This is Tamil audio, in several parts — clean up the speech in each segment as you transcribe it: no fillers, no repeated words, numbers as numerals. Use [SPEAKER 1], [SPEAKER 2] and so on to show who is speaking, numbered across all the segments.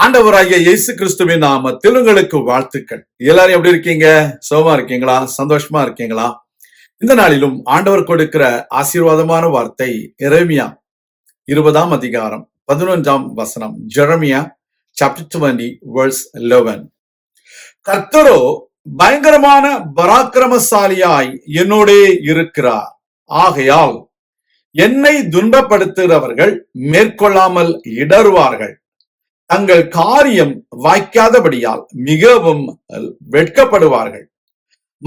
[SPEAKER 1] ஆண்டவராகிய இயேசு கிறிஸ்துவின் நாமத்தில் உங்களுக்கு வாழ்த்துக்கள். எல்லாரும் எப்படி இருக்கீங்க? சுகமா இருக்கீங்களா? சந்தோஷமா இருக்கீங்களா? இந்த நாளிலும் ஆண்டவர் கொடுக்கிற ஆசீர்வாதமான வார்த்தை எரேமியா 20ஆம் அதிகாரம் 11ஆம் வசனம். Jeremiah chapter 20 verse 11. கர்த்தரோ பயங்கரமான பராக்கிரமசாலியாய் என்னோடே இருக்கிறார். ஆகையால் என்னை துன்பப்படுத்துகிறவர்கள் மேற்கொள்ளாமல் இடறுவார்கள். தங்கள் காரியம் வாய்க்காதபடியால் மிகவும் வெட்கப்படுவார்கள்.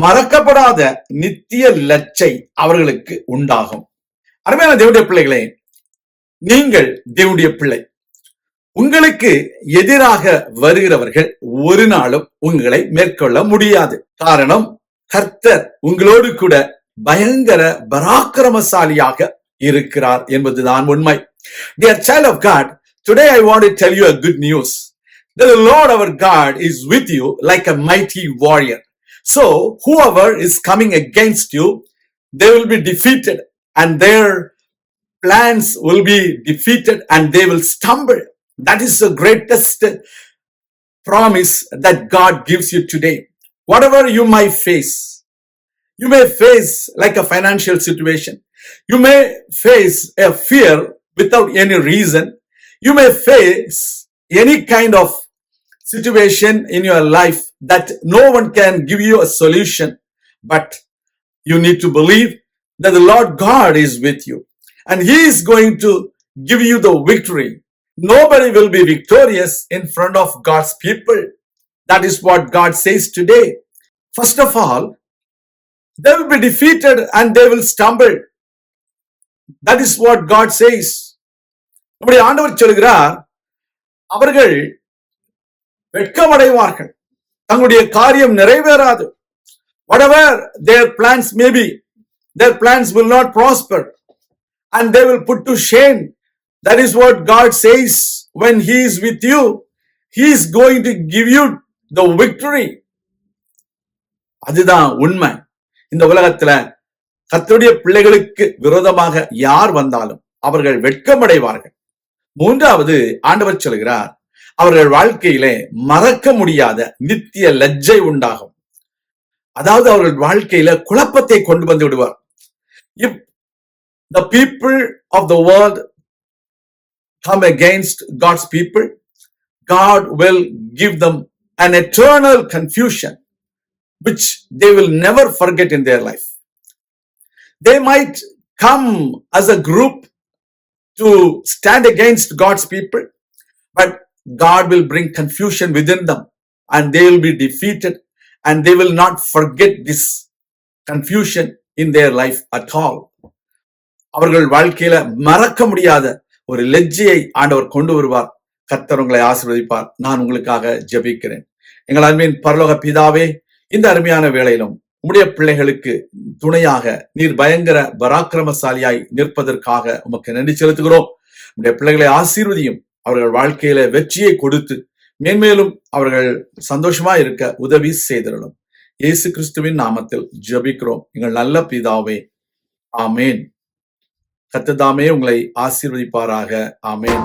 [SPEAKER 1] மறக்கப்படாத நித்திய லட்சை அவர்களுக்கு உண்டாகும். அருமையான தேவனுடைய பிள்ளைகளே, நீங்கள் தேவனுடைய பிள்ளை. உங்களுக்கு எதிராக வருகிறவர்கள் ஒரு நாளும் உங்களை மேற்கொள்ள முடியாது. காரணம், கர்த்தர் உங்களோடு கூட பயங்கர பராக்கிரமசாலியாக இருக்கிறார் என்பதுதான் உண்மை. Dear child of God, today I want to tell you a good news. That the Lord our God is with you like a mighty warrior. So whoever is coming against you, they will be defeated and their plans will be defeated and they will stumble. That is the greatest promise that God gives you today. Whatever you might face, you may face like a financial situation. You may face a fear without any reason. You may face any kind of situation in your life that no one can give you a solution, but you need to believe that the Lord God is with you and He is going to give you the victory. Nobody will be victorious in front of God's people. That is what God says today. First of all, they will be defeated and they will stumble. That is what God says. நம்முடைய ஆண்டவர் சொல்கிறார், அவர்கள் வெட்கமடைவார்கள், தங்களுடைய காரியம் நிறைவேறாது. Whatever their plans may be, their plans will not prosper and they will put to shame. That is what God says. When He is with you, He is going to give you the victory. அதுதான் உண்மை. இந்த உலகத்துல கர்த்தருடைய பிள்ளைகளுக்கு விரோதமாக யார் வந்தாலும் அவர்கள் வெட்கமடைவார்கள். மூன்றாவது, ஆண்டவர் சொல்கிறார், அவர்கள் வாழ்க்கையிலே மறக்க முடியாத நித்திய லஜ்ஜை உண்டாகும். அதாவது அவர்கள் வாழ்க்கையில குழப்பத்தை கொண்டு வந்து விடுவார். If the people of the world come against God's people, God will give them an eternal confusion which they will never forget in their life. They might come as a group to stand against God's people, but God will bring confusion within them and they will be defeated and they will not forget this confusion in their life at all. அவர்கள் வாழ்க்கையில மறக்க முடியாத ஒரு லெஜ்ஜையை ஆண்டவர் கொண்டு வருவார். கர்த்தர் உங்களை ஆசீர்வதிப்பார். நான் உங்களுக்காக ஜெபிக்கிறேன். எங்கள் அன்பின் பரலோக பிதாவே, இந்த அருமையான வேளையிலும் உம்முடைய பிள்ளைகளுக்கு துணையாக நீர் பயங்கர பராக்கிரமசாலியாய் நிற்பதற்காக உமக்கு நன்றி செலுத்துகிறோம். உம்முடைய பிள்ளைகளை ஆசீர்வதியும், அவர்கள் வாழ்க்கையில வெற்றியை கொடுத்து மேன்மேலும் அவர்கள் சந்தோஷமா இருக்க உதவி செய்திடணும். இயேசு கிறிஸ்துவின் நாமத்தில் ஜெபிக்கிறோம் எங்கள் நல்ல பிதாவே, ஆமேன். கர்த்தர் தாமே உங்களை ஆசீர்வதிப்பாராக. ஆமேன்.